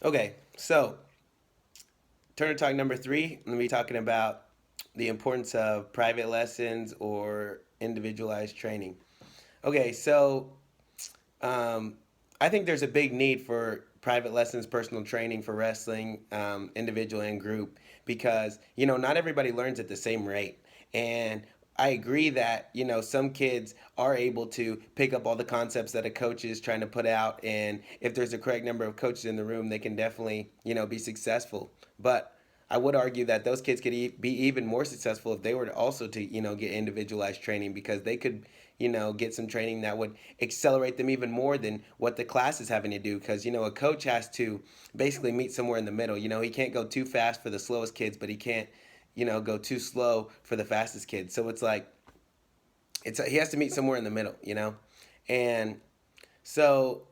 Okay, so Turner Talk number three, I'm going to be talking about the importance of private lessons or individualized training. Okay, so um, I think there's a big need for private lessons, personal training for wrestling, individual and group, because not everybody learns at the same rate, and I agree that some kids are able to pick up all the concepts that a coach is trying to put out, and if there's a correct number of coaches in the room, they can definitely be successful. But I would argue that those kids could be even more successful if they were to also to get individualized training, because they could get some training that would accelerate them even more than what the class is having to do, because a coach has to basically meet somewhere in the middle. He can't go too fast for the slowest kids, but he can't go too slow for the fastest kids. So it's like he has to meet somewhere in the middle. And so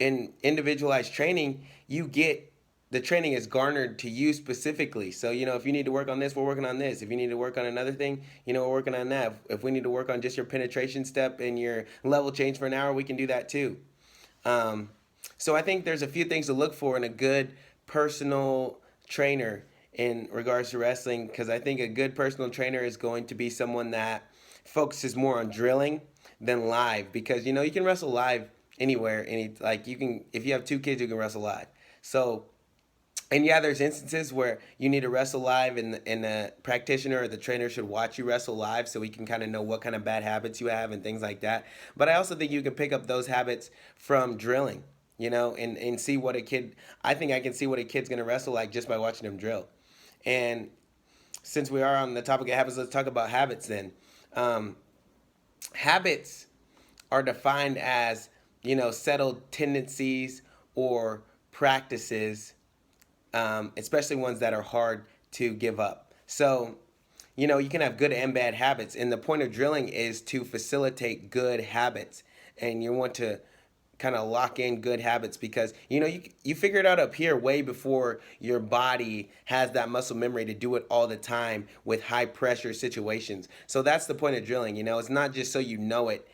in individualized training, you get the training is garnered to you specifically. So, if you need to work on this, we're working on this. If you need to work on another thing, we're working on that. If we need to work on just your penetration step and your level change for an hour, we can do that too. Um, so I think there's a few things to look for in a good personal trainer in regards to wrestling, because I think a good personal trainer is going to be someone that focuses more on drilling than live, because you can wrestle live anywhere, like you can, if you have two kids, you can wrestle live. So, and yeah, there's instances where you need to wrestle live, and the practitioner or the trainer should watch you wrestle live so he can kind of know what kind of bad habits you have and things like that. But I also think you can pick up those habits from drilling, and see what a kid. I think I can see what a kid's gonna wrestle like just by watching them drill. And since we are on the topic of habits, let's talk about habits then. Um, Habits are defined as settled tendencies or practices, especially ones that are hard to give up. So, you can have good and bad habits, and the point of drilling is to facilitate good habits, and you want to kind of lock in good habits, because you figure it out up here way before your body has that muscle memory to do it all the time with high pressure situations. So that's the point of drilling. It's not just so you know it,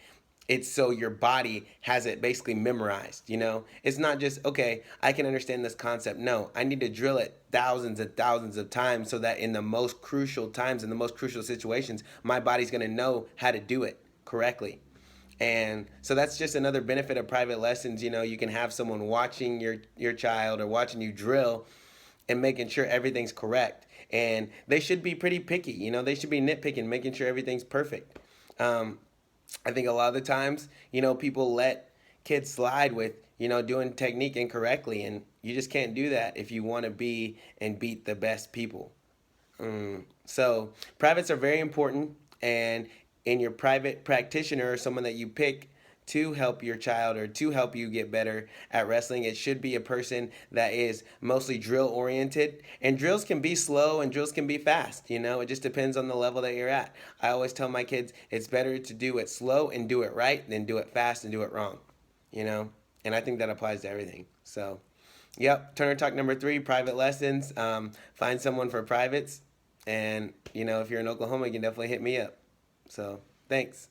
it's so your body has it basically memorized. It's not just, okay, I can understand this concept. No, I need to drill it thousands and thousands of times so that in the most crucial times, in the most crucial situations, my body's going to know how to do it correctly. And so that's just another benefit of private lessons. You can have someone watching your child or watching you drill and making sure everything's correct. And they should be pretty picky. They should be nitpicking, making sure everything's perfect. um, I think a lot of the times, people let kids slide with, doing technique incorrectly, and you just can't do that if you want to be and beat the best people. So privates are very important, and in your private practitioner or someone that you pick to help your child or to help you get better at wrestling, it should be a person that is mostly drill oriented. And drills can be slow and drills can be fast. It just depends on the level that you're at. I always tell my kids it's better to do it slow and do it right than do it fast and do it wrong. You know, and I think that applies to everything. So, yep, Turner Talk number three, private lessons. Find someone for privates. And, if you're in Oklahoma, you can definitely hit me up. So, thanks.